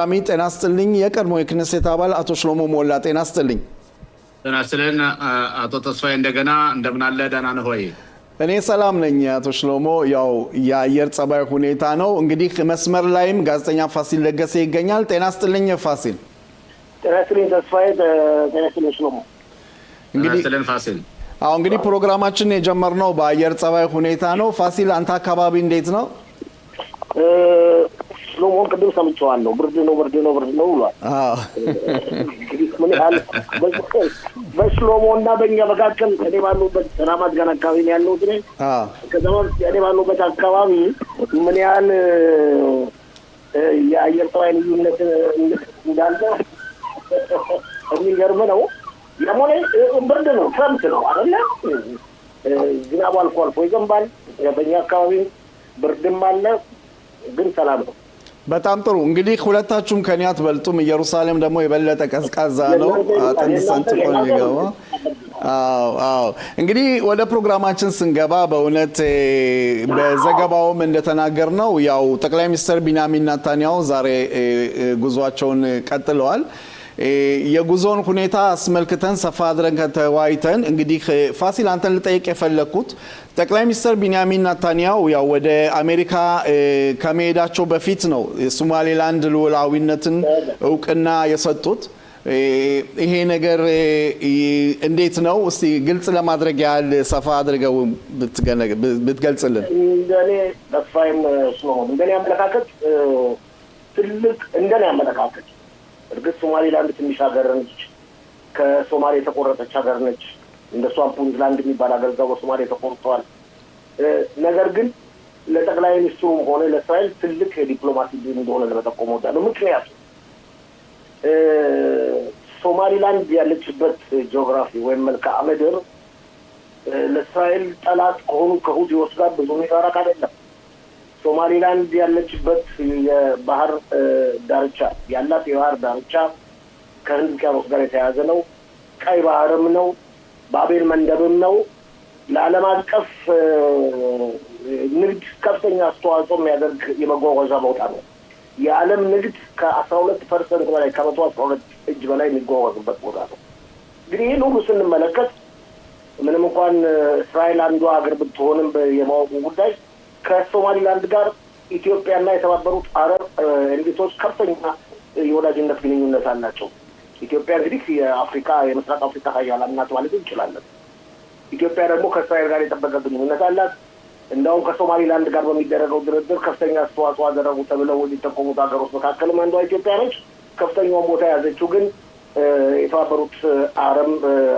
አሚት ጤና ይስጥልኝ የቀድሞ የክኔሴት አባል አቶ ሽሎሞ ሞላ ጤና ይስጥልኝ። ጤና ይስጥልኝ አቶ ተስፋዬ እንደገና እንደምን አለ ደህና ነህ ወይ? እኔ ሰላም ነኝ አቶ ሽሎሞ። ያው የአየር ጸባይ ሁኔታ ነው እንግዲህ መስመር ላይም ጋዜጠኛ ፋሲል ለገሰ ይገኛል። ጤና ይስጥልኝ ፋሲል። ጤና ይስጥልኝ ተስፋዬ። ጤና ይስጥልኝ ሽሎሞ። እንግዲህ ፋሲል እንግዲህ ፕሮግራማችን የጀመርነው በአየር ጸባይ ሁኔታ ነው። ፋሲል አንተ አካባቢ እንዴት ነው? ሽሎሞን ቅድም ሰምቼዋለሁ። ብርድ ነው ብሏል። ምን ያህል በሽሎሞና በእኛ መካከል እኔ ባለሁበት ራማት ጋር አካባቢ ነው ያለሁት። እኔ ባለሁበት አካባቢ ምን ያህል የአየር ጸባይ ልዩነት እንዳለ የሚገርም ነው። ለሞኔ ብርድ ነው፣ ክረምት ነው አይደለ? ዝናብ አልፎ አልፎ ይዘንባል። በእኛ አካባቢ ብርድም አለ፣ ግን ሰላም ነው። በጣም ጥሩ። እንግዲህ ሁለታችሁም ከኔ አትበልጡም። ኢየሩሳሌም ደግሞ የበለጠ ቀዝቃዛ ነው። አጥንት ሰንጥቆ ነው የሚገባው። አዎ እንግዲህ ወደ ፕሮግራማችን ስንገባ በእውነት በዘገባውም እንደተናገርነው ያው ጠቅላይ ሚኒስትር ቢንያሚን ኔታንያሁ ዛሬ ጉዟቸውን ቀጥለዋል። የጉዞን ሁኔታ አስመልክተን ሰፋ አድርገን ተወያይተን እንግዲህ ፋሲል አንተን ልጠይቅ የፈለኩት ጠቅላይ ሚኒስትር ቢንያሚን ኔታንያሁ ያው ወደ አሜሪካ ከመሄዳቸው በፊት ነው የሶማሌላንድ ሉዓላዊነትን እውቅና የሰጡት። ይሄ ነገር እንዴት ነው? እስቲ ግልጽ ለማድረግ ያህል ሰፋ አድርገው ብትገልጽልን። እንደኔ ተስፋዬም ስለሆነ እንደኔ አመለካከት እርግጥ ሶማሌላንድ ትንሽ ሀገር ነች፣ ከሶማሌ የተቆረጠች ሀገር ነች። እንደሷም ፑንትላንድ የሚባል ሀገር እዛው በሶማሌ ተቆርጧል። ነገር ግን ለጠቅላይ ሚኒስትሩም ሆነ ለእስራኤል ትልቅ የዲፕሎማሲ ድል እንደሆነ ለመጠቆም እወዳለሁ። ምክንያቱም ሶማሌላንድ ያለችበት ጂኦግራፊ ወይም መልክዓ ምድር ለእስራኤል ጠላት ከሆኑ ከሁቲዎች ጋር ብዙ የሚራራቅ አይደለም። ሶማሌላንድ ያለችበት የባህር ዳርቻ ያላት የባህር ዳርቻ ከህንድ ውቅያኖስ ጋር የተያያዘ ነው። ቀይ ባህርም ነው፣ ባቤል መንደብም ነው። ለዓለም አቀፍ ንግድ ከፍተኛ አስተዋጽኦ የሚያደርግ የመጓጓዣ ቦታ ነው። የዓለም ንግድ ከ12% በላይ ከ112 እጅ በላይ የሚጓጓዝበት ቦታ ነው። እንግዲህ ይህን ሁሉ ስንመለከት ምንም እንኳን እስራኤል አንዷ ሀገር ብትሆንም የማወቁ ጉዳይ ከሶማሊላንድ ጋር ኢትዮጵያና የተባበሩት አረብ ኤሚሬቶች ከፍተኛ የወዳጅነት ግንኙነት አላቸው። ኢትዮጵያ እንግዲህ የምስራቅ አፍሪካ ሀያል ናት ማለት እንችላለን። ኢትዮጵያ ደግሞ ከእስራኤል ጋር የጠበቀ ግንኙነት አላት። እንደውም ከሶማሊላንድ ጋር በሚደረገው ድርድር ከፍተኛ አስተዋጽኦ አደረጉ ተብለው የሚጠቆሙት ሀገሮች መካከልም አንዷ ኢትዮጵያ ነች። ከፍተኛውን ቦታ የያዘችው ግን የተባበሩት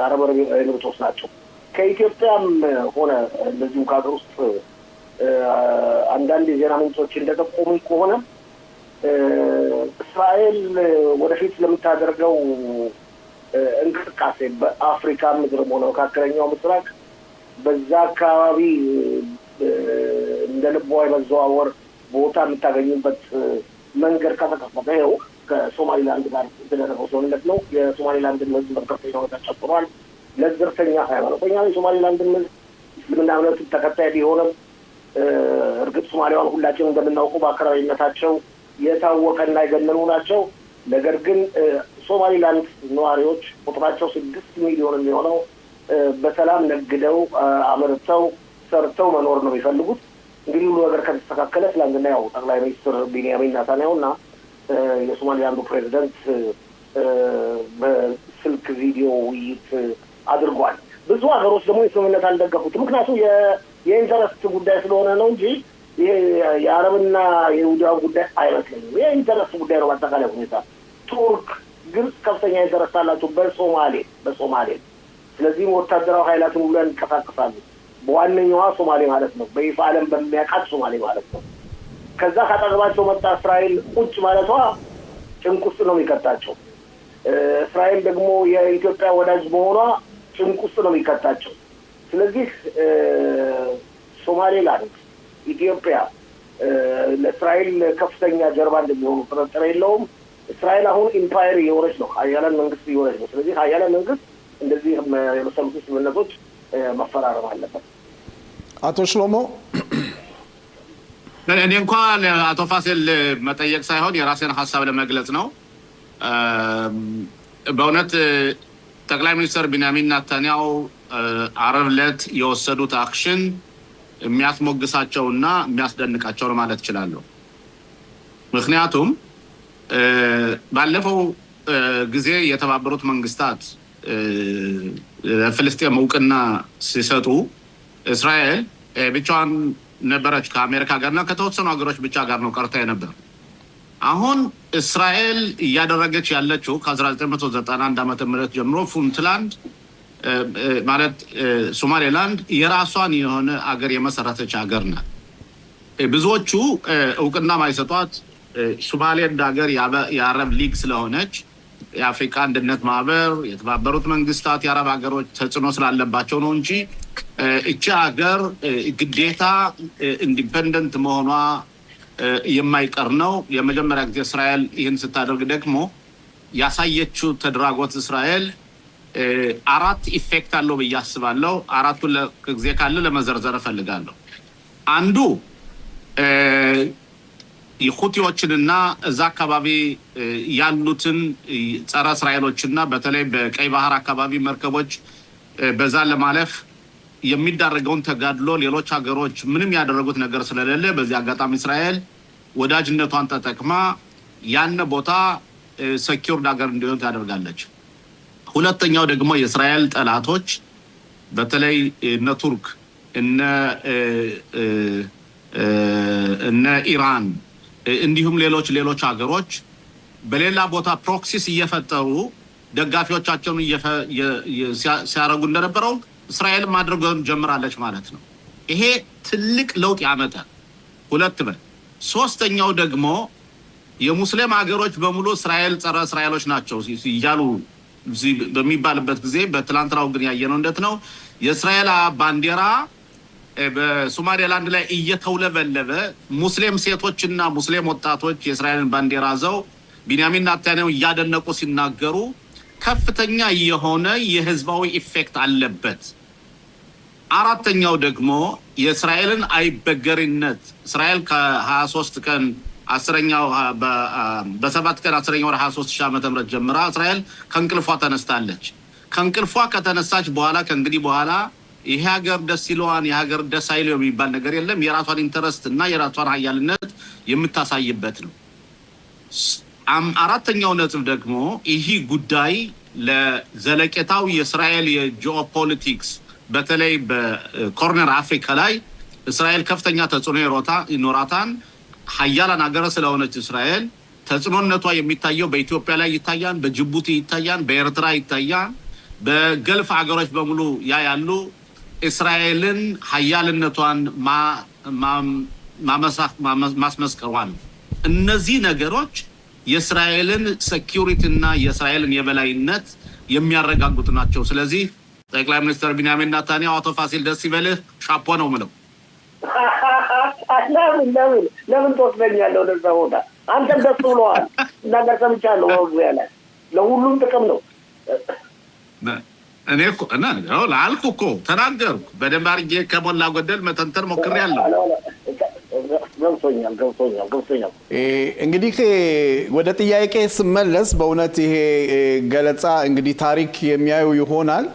አረብ ኤሚሬቶች ናቸው። ከኢትዮጵያም ሆነ እንደዚሁ ከሀገር ውስጥ አንዳንድ የዜና ምንጮች እንደጠቆሙ ከሆነ እስራኤል ወደፊት ለምታደርገው እንቅስቃሴ በአፍሪካ ምድርም ሆነ መካከለኛው ምስራቅ በዛ አካባቢ እንደ ልቧ የመዘዋወር ቦታ የምታገኙበት መንገድ ከተከፈተ ይኸው ከሶማሊላንድ ጋር የተደረገው ስምምነት ነው። የሶማሊላንድን ሕዝብ በከፍተኛ ሁኔታ ጨቁኗል። ለዘርተኛ ሃይማኖተኛ የሶማሊላንድን ሕዝብ እስልምና እምነት ተከታይ ቢሆንም እርግጥ ሶማሊያውን ሁላችንም እንደምናውቀው በአክራሪነታቸው የታወቀና የገነኑ ናቸው። ነገር ግን ሶማሊላንድ ነዋሪዎች ቁጥራቸው 6 ሚሊዮን የሚሆነው በሰላም ነግደው አምርተው ሰርተው መኖር ነው የሚፈልጉት። እንግዲህ ሁሉ ነገር ከተስተካከለ ትላንትና ያው ጠቅላይ ሚኒስትር ቢንያሚን ኔታንያሁና የሶማሊላንዱ ፕሬዚደንት በስልክ ቪዲዮ ውይይት አድርጓል። ብዙ ሀገሮች ደግሞ የስምምነት አልደገፉትም። ምክንያቱም የኢንተረስት ጉዳይ ስለሆነ ነው እንጂ የአረብና የይሁዳን ጉዳይ አይመስለኝም። የኢንተረስት ጉዳይ ነው። በአጠቃላይ ሁኔታ ቱርክ፣ ግብጽ ከፍተኛ ኢንተረስት አላቸው በሶማሌ። ስለዚህም ወታደራዊ ኃይላትን ሁሉ ያንቀሳቅሳሉ። በዋነኛዋ ሶማሌ ማለት ነው፣ በይፋ ዓለም በሚያውቃት ሶማሌ ማለት ነው። ከዛ ካጠገባቸው መጣ እስራኤል ቁጭ ማለቷ ጭንቅ ውስጥ ነው የሚከታቸው። እስራኤል ደግሞ የኢትዮጵያ ወዳጅ መሆኗ ጭንቅ ውስጥ ነው የሚከታቸው። ስለዚህ ሶማሌላንድ፣ ኢትዮጵያ ለእስራኤል ከፍተኛ ጀርባ እንደሚሆኑ ጥርጥር የለውም። እስራኤል አሁን ኢምፓየር እየሆነች ነው፣ ሀያላን መንግስት እየሆነች ነው። ስለዚህ ሀያላን መንግስት እንደዚህ የመሰሉት ስምምነቶች መፈራረም አለበት። አቶ ሽሎሞ እኔ እንኳን አቶ ፋሲል መጠየቅ ሳይሆን የራሴን ሀሳብ ለመግለጽ ነው። በእውነት ጠቅላይ ሚኒስትር ቢንያሚን ኔታንያሁ ዓርብ ዕለት የወሰዱት አክሽን የሚያስሞግሳቸውና የሚያስደንቃቸው ነው ማለት እችላለሁ። ምክንያቱም ባለፈው ጊዜ የተባበሩት መንግስታት ፍልስጤም እውቅና ሲሰጡ እስራኤል ብቻዋን ነበረች ከአሜሪካ ጋርና ከተወሰኑ ሀገሮች ብቻ ጋር ነው ቀርታ የነበር። አሁን እስራኤል እያደረገች ያለችው ከ1991 ዓመተ ምህረት ጀምሮ ፑንትላንድ ማለት ሶማሌላንድ የራሷን የሆነ አገር የመሰረተች ሀገር ናት። ብዙዎቹ እውቅና ማይሰጧት ሶማሌላንድ ሀገር የአረብ ሊግ ስለሆነች የአፍሪካ አንድነት ማህበር የተባበሩት መንግስታት የአረብ ሀገሮች ተጽዕኖ ስላለባቸው ነው እንጂ እቺ ሀገር ግዴታ ኢንዲፔንደንት መሆኗ የማይቀር ነው። የመጀመሪያ ጊዜ እስራኤል ይህን ስታደርግ ደግሞ ያሳየችው ተድራጎት እስራኤል 4 ኢፌክት አለው ብዬ አስባለሁ። 4ቱን ጊዜ ካለ ለመዘርዘር እፈልጋለሁ። አንዱ የሁቲዎችንና እዛ አካባቢ ያሉትን ጸረ እስራኤሎችና በተለይ በቀይ ባህር አካባቢ መርከቦች በዛ ለማለፍ የሚዳረገውን ተጋድሎ ሌሎች ሀገሮች ምንም ያደረጉት ነገር ስለሌለ በዚህ አጋጣሚ እስራኤል ወዳጅነቷን ተጠቅማ ያን ቦታ ሴኩርድ ሀገር እንዲሆን ታደርጋለች። ሁለተኛው ደግሞ የእስራኤል ጠላቶች በተለይ እነ ቱርክ እነ ኢራን እንዲሁም ሌሎች ሀገሮች በሌላ ቦታ ፕሮክሲስ እየፈጠሩ ደጋፊዎቻቸውን ሲያረጉ እንደነበረው እስራኤል ማድረጉን ጀምራለች ማለት ነው። ይሄ ትልቅ ለውጥ ያመጣል። ሁለት በል ሶስተኛው ደግሞ የሙስሊም ሀገሮች በሙሉ እስራኤል ጸረ እስራኤሎች ናቸው እያሉ በሚባልበት ጊዜ በትላንትናው ግን ያየነው እንዴት ነው የእስራኤል ባንዲራ በሶማሌላንድ ላይ እየተውለበለበ ሙስሊም ሴቶችና ሙስሊም ወጣቶች የእስራኤልን ባንዲራ ይዘው ቢንያሚን ኔታንያሁ እያደነቁ ሲናገሩ ከፍተኛ የሆነ የህዝባዊ ኢፌክት አለበት። አራተኛው ደግሞ የእስራኤልን አይበገሪነት እስራኤል ከ23 ቀን 10ኛው በ7 ቀን 10ኛው ወር 23 ዓመተ ምህረት ጀምራ እስራኤል ከእንቅልፏ ተነስታለች። ከእንቅልፏ ከተነሳች በኋላ ከእንግዲህ በኋላ ይሄ ሀገር ደስ ይለዋል የሀገር ደስ አይለው የሚባል ነገር የለም። የራሷን ኢንተረስት እና የራሷን ኃያልነት የምታሳይበት ነው። አራተኛው ነጥብ ደግሞ ይህ ጉዳይ ለዘለቄታው የእስራኤል የጂኦፖለቲክስ በተለይ በኮርነር አፍሪካ ላይ እስራኤል ከፍተኛ ተጽዕኖ ይኖራታል። ኃያላን ሀገር ስለሆነች እስራኤል ተጽዕኖነቷ የሚታየው በኢትዮጵያ ላይ ይታያል፣ በጅቡቲ ይታያል፣ በኤርትራ ይታያል። በገልፍ ሀገሮች በሙሉ ያሉ እስራኤልን ኃያልነቷን ማስመስከሯል። እነዚህ ነገሮች የእስራኤልን ሴኩሪቲ እና የእስራኤልን የበላይነት የሚያረጋግጡ ናቸው። ስለዚህ ጠቅላይ ሚኒስትር ቢንያሚን ኔታንያሁ አቶ ፋሲል ደስ ይበልህ፣ ሻፖ ነው የምለው። ለምን ትወስደኛለህ ወደዛ ቦታ? አንተም ደስ ብሎሃል ነገር ሰምቻለሁ። ወግቢያ ላይ ለሁሉም ጥቅም ነው። እኔ እኮ ላልኩ እኮ ተናገርኩ። በደንብ አድርጌ ከሞላ ጎደል መተንተን ሞክሬያለሁ። ገብቶኛል። እንግዲህ ወደ ጥያቄ ስመለስ በእውነት ይሄ ገለጻ እንግዲህ ታሪክ የሚያዩ ይሆናል።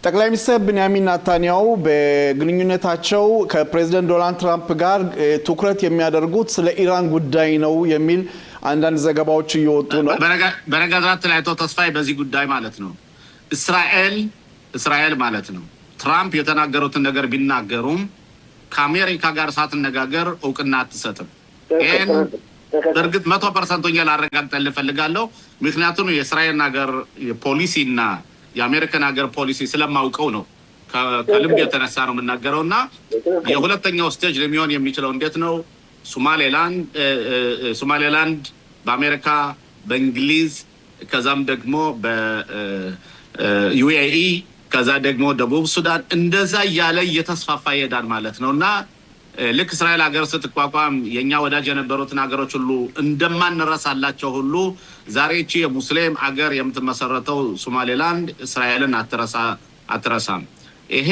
ጠቅላይ ሚኒስትር ቢንያሚን ኔታንያሁ በግንኙነታቸው ከፕሬዚደንት ዶናልድ ትራምፕ ጋር ትኩረት የሚያደርጉት ስለ ኢራን ጉዳይ ነው የሚል አንዳንድ ዘገባዎች እየወጡ ነው። በነገራችን ላይ አቶ ተስፋዬ በዚህ ጉዳይ ማለት ነው እስራኤል ማለት ነው ትራምፕ የተናገሩትን ነገር ቢናገሩም ከአሜሪካ ጋር ሳትነጋገር እውቅና አትሰጥም። ይህን በእርግጥ 100% ላረጋግጥልህ እፈልጋለሁ። ምክንያቱም የእስራኤል ሀገር ፖሊሲና የአሜሪካን ሀገር ፖሊሲ ስለማውቀው ነው። ከልምድ የተነሳ ነው የምናገረው። እና የሁለተኛው ስቴጅ ለሚሆን የሚችለው እንዴት ነው? ሶማሌላንድ በአሜሪካ በእንግሊዝ ከዛም ደግሞ በዩኤኢ ከዛ ደግሞ ደቡብ ሱዳን እንደዛ እያለ እየተስፋፋ ይሄዳል ማለት ነው። እና ልክ እስራኤል ሀገር ስትቋቋም የኛ ወዳጅ የነበሩትን ሀገሮች ሁሉ እንደማንረሳላቸው ሁሉ ዛሬ እቺ የሙስሊም ሀገር የምትመሰረተው ሶማሌላንድ እስራኤልን አትረሳም። ይሄ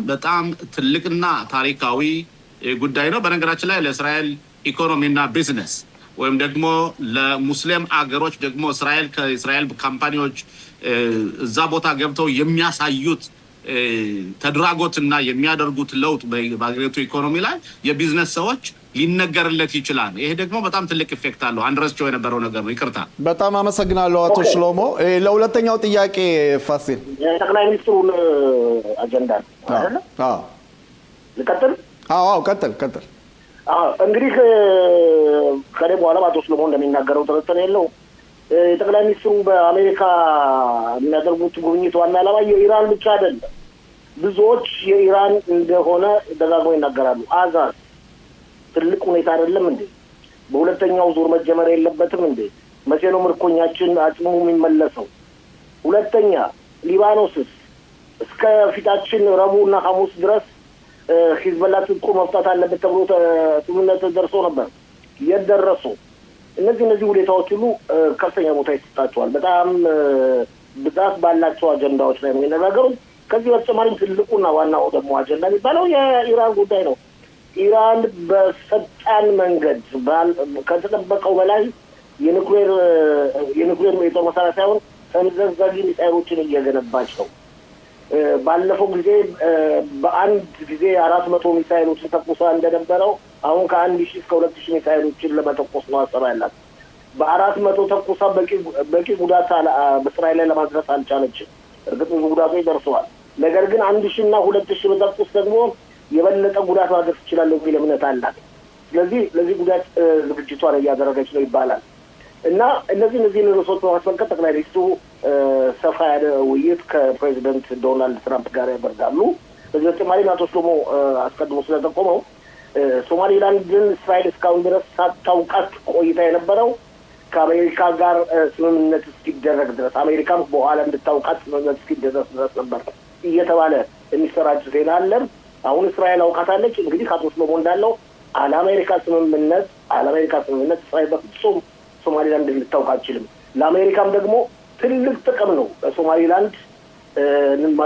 በጣም ትልቅና ታሪካዊ ጉዳይ ነው። በነገራችን ላይ ለእስራኤል ኢኮኖሚና ቢዝነስ ወይም ደግሞ ለሙስሊም አገሮች ደግሞ ከእስራኤል ካምፓኒዎች እዛ ቦታ ገብተው የሚያሳዩት ተድራጎትና የሚያደርጉት ለውጥ በአገሪቱ ኢኮኖሚ ላይ የቢዝነስ ሰዎች ሊነገርለት ይችላል። ይሄ ደግሞ በጣም ትልቅ ኢፌክት አለው። አንድረስቸው የነበረው ነገር ነው። ይቅርታ። በጣም አመሰግናለሁ አቶ ሽሎሞ። ለሁለተኛው ጥያቄ ፋሲል ጠቅላይ ሚኒስትሩን አጀንዳ አይደለ? ልቀጥል? አዎ ቀጥል። እንግዲህ ከኔ በኋላ አቶ ሽሎሞ እንደሚናገረው ጥርጥር የለው ጠቅላይ ሚኒስትሩ በአሜሪካ የሚያደርጉት ጉብኝት ዋና ዓላማ የኢራን ብቻ አይደለም። ብዙዎች የኢራን እንደሆነ ደጋግመው ይናገራሉ። አዛዝ ትልቅ ሁኔታ አይደለም እንዴ? በሁለተኛው ዙር መጀመር የለበትም እንዴ? መቼ ነው ምርኮኛችን አጽሙ የሚመለሰው? ሁለተኛ ሊባኖስስ እስከ ፊታችን ረቡዕና ሐሙስ ድረስ ሂዝቦላ ትጥቁ መፍታት አለበት ተብሎ ስምምነት ደርሶ ነበር። የት ደረሱ? እነዚህ ሁኔታዎች ሁሉ ከፍተኛ ቦታ ይሰጣቸዋል። በጣም ብዛት ባላቸው አጀንዳዎች ላይ ነው የሚነጋገሩት። ከዚህ በተጨማሪም ትልቁና ዋናው ደግሞ አጀንዳ የሚባለው የኢራን ጉዳይ ነው። ኢራን በፈጣን መንገድ ከተጠበቀው በላይ የኒውክሌር የጦር መሳሪያ ሳይሆን ተምዘግዛጊ ሚሳይሎችን እየገነባች ነው። ባለፈው ጊዜ በአንድ ጊዜ 400 ሚሳይሎችን ተኩሳ እንደነበረው አሁን ከ1000 እስከ 2000 ሚሳይሎችን ለመተኮስ ነው ሀሳብ ያላት። በ400 ተኩሳ በቂ ጉዳት በእስራኤል ላይ ለማድረስ አልቻለችም። እርግጥ ብዙ ጉዳቶች ደርሰዋል። ነገር ግን 1000 እና 2000 በተኩስ ደግሞ የበለጠ ጉዳት ማድረስ ይችላል የሚል እምነት አላት። ስለዚህ ለዚህ ጉዳት ዝግጅቷን እያደረገች ነው ይባላል እና እነዚህን ርዕሶች በማስመልከት ጠቅላይ ሚኒስትሩ ሰፋ ያለ ውይይት ከፕሬዚደንት ዶናልድ ትራምፕ ጋር ያደርጋሉ። በዚህ በተጨማሪ አቶ ሽሎሞ አስቀድሞ ስለጠቆመው ሶማሊላንድን እስራኤል እስካሁን ድረስ ሳታውቃት ቆይታ የነበረው ከአሜሪካ ጋር ስምምነት እስኪደረግ ድረስ አሜሪካም በኋላ እንድታውቃት ስምምነት እስኪደረስ ድረስ ነበር እየተባለ የሚሰራጭ ዜና አለ። አሁን እስራኤል አውቃታለች። እንግዲህ ከአቶ ሽሎሞ እንዳለው አለአሜሪካ ስምምነት እስራኤል በፍጹም ሶማሊላንድ ልታውቅ አትችልም። ለአሜሪካም ደግሞ ትልቅ ጥቅም ነው በሶማሊላንድ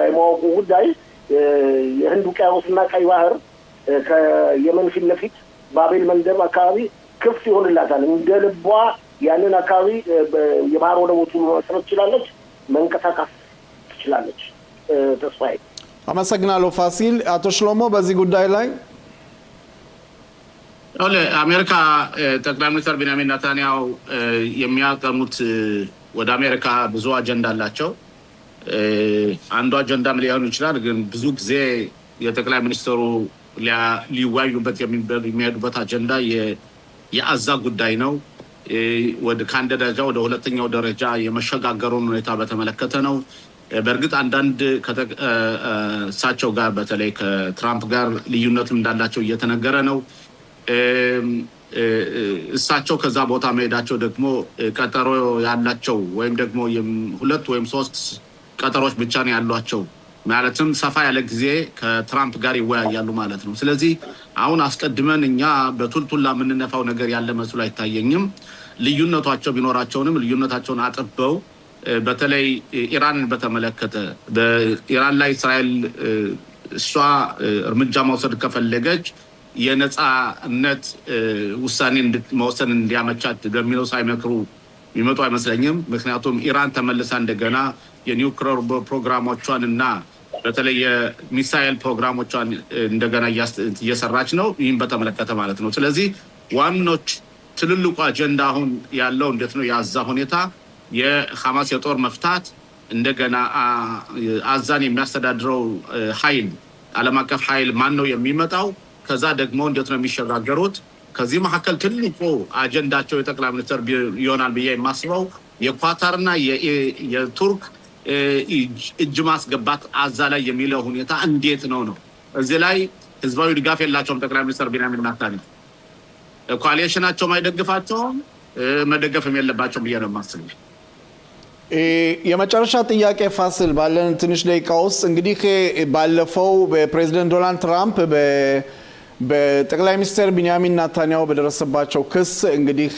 የማወቁ ጉዳይ። የህንድ ውቅያኖስና ቀይ ባህር ከየመን ፊት ለፊት ባቤል መንደብ አካባቢ ክፍት ይሆንላታል። እንደ ልቧ ያንን አካባቢ የባህር ወደቦቹን መስራት ትችላለች፣ መንቀሳቀስ ትችላለች። ተስፋዬ አመሰግናለሁ ፋሲል። አቶ ሽሎሞ በዚህ ጉዳይ ላይ አሜሪካ ጠቅላይ ሚኒስትር ቤንያሚን ኔታንያሁ የሚያቀኑት ወደ አሜሪካ ብዙ አጀንዳ አላቸው። አንዱ አጀንዳም ሊሆን ይችላል፣ ግን ብዙ ጊዜ የጠቅላይ ሚኒስትሩ ሊወያዩበት የሚሄዱበት አጀንዳ የአዛ ጉዳይ ነው። ከአንድ ደረጃ ወደ ሁለተኛው ደረጃ የመሸጋገሩን ሁኔታ በተመለከተ ነው። በእርግጥ አንዳንድ እሳቸው ጋር በተለይ ከትራምፕ ጋር ልዩነትም እንዳላቸው እየተነገረ ነው። እሳቸው ከዛ ቦታ መሄዳቸው ደግሞ ቀጠሮ ያላቸው ወይም ደግሞ 2 ወይም 3 ቀጠሮች ብቻ ነው ያሏቸው። ማለትም ሰፋ ያለ ጊዜ ከትራምፕ ጋር ይወያያሉ ማለት ነው። ስለዚህ አሁን አስቀድመን እኛ በቱልቱላ የምንነፋው ነገር ያለ መስሎ አይታየኝም። ልዩነታቸው ቢኖራቸውንም ልዩነታቸውን አጥበው በተለይ ኢራንን በተመለከተ በኢራን ላይ እስራኤል እሷ እርምጃ መውሰድ ከፈለገች የነፃነት ውሳኔ መወሰን እንዲያመቻት በሚለው ሳይመክሩ የሚመጡ አይመስለኝም። ምክንያቱም ኢራን ተመልሳ እንደገና የኒውክሌር ፕሮግራሞቿን እና በተለይ የሚሳኤል ፕሮግራሞቿን እንደገና እየሰራች ነው። ይህም በተመለከተ ማለት ነው። ስለዚህ ዋኖች ትልልቁ አጀንዳ አሁን ያለው እንዴት ነው የአዛ ሁኔታ፣ የሐማስ የጦር መፍታት፣ እንደገና አዛን የሚያስተዳድረው ኃይል ዓለም አቀፍ ኃይል ማን ነው የሚመጣው፣ ከዛ ደግሞ እንዴት ነው የሚሸጋገሩት። ከዚህ መካከል ትልቁ አጀንዳቸው የጠቅላይ ሚኒስትር ይሆናል ብዬ የማስበው የኳታርና የቱርክ እጅ ማስገባት አዛ ላይ የሚለው ሁኔታ እንዴት ነው ነው። እዚህ ላይ ህዝባዊ ድጋፍ የላቸውም ጠቅላይ ሚኒስትር ቤንያሚን ኔታንያሁ። ኮአሊሽናቸውም አይደግፋቸውም፣ መደገፍም የለባቸውም ብዬ ነው የማስበው። የመጨረሻ ጥያቄ ፋሲል፣ ባለን ትንሽ ደቂቃ ውስጥ እንግዲህ ባለፈው በፕሬዚደንት ዶናልድ ትራምፕ በጠቅላይ ሚኒስትር ቤንያሚን ኔታንያሁ በደረሰባቸው ክስ እንግዲህ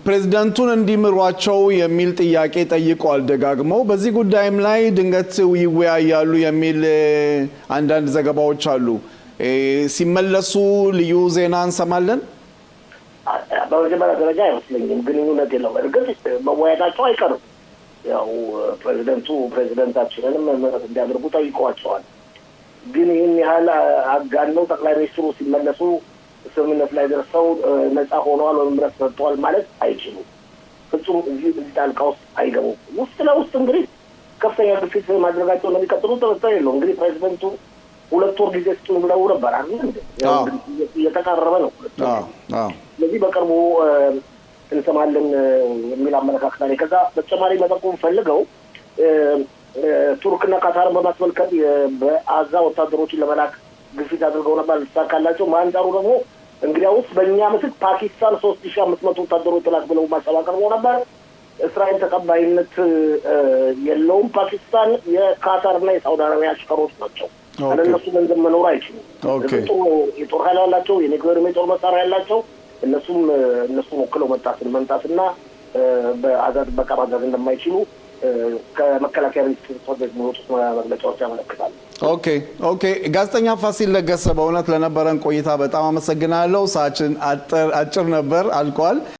ፕሬዝዳንቱን እንዲምሯቸው የሚል ጥያቄ ጠይቀዋል ደጋግመው። በዚህ ጉዳይም ላይ ድንገት ይወያያሉ የሚል አንዳንድ ዘገባዎች አሉ። ሲመለሱ ልዩ ዜና እንሰማለን? በመጀመሪያ ደረጃ አይመስለኝም፣ ግንኙነት የለውም። እርግጥ መወያየታቸው አይቀርም። ያው ፕሬዚደንታችንንም ምህረት እንዲያደርጉ ጠይቀዋቸዋል። ግን ይህን ያህል አጋነው ጠቅላይ ሚኒስትሩ ሲመለሱ ስምምነት ላይ ደርሰው ነፃ ሆነዋል ወይም ምህረት ሰጥተዋል ማለት አይችሉም። ፍጹም እዚህ ጣልቃ ውስጥ አይገቡም። ውስጥ ለውስጥ እንግዲህ ከፍተኛ ግፊት ማድረጋቸው ነው የሚቀጥሉ። ጥርጥር የለውም። እንግዲህ ፕሬዚደንቱ 2 ወር ጊዜ ስጡን ብለው ነበር አይደል? እየተቃረበ ነው። ስለዚህ በቅርቡ እንሰማለን የሚል አመለካከት አለ። ከዛ በተጨማሪ መጠቆም ፈልገው ቱርክና ካታርን በማስመልከት በአዛ ወታደሮችን ለመላክ ግፊት አድርገው ነበር፣ አልተሳካላቸው። በአንጻሩ ደግሞ እንግዲያውስ በእኛ ምትክ ፓኪስታን 3500 ወታደሮች ተላክ ብለው ማሰብ አቅርበው ነበር። እስራኤል ተቀባይነት የለውም። ፓኪስታን የካታርና የሳውዲ አረቢያ አሽከሮች ናቸው። እነሱ ገንዘብ መኖር አይችሉም። የጦር ኃይል ያላቸው የኒውክሌር የጦር መሳሪያ ያላቸው እነሱን ወክለው መምጣትና በአዛ ጥበቃ ማድረግ እንደማይችሉ ከመከላከያ ሚኒስትር ጽሕፈት ቤት የሚወጡት መግለጫዎች ያመለክታሉ። ኦኬ። ጋዜጠኛ ፋሲል ለገሰ በእውነት ለነበረን ቆይታ በጣም አመሰግናለሁ። ሰዓችን አጭር ነበር፣ አልቋል።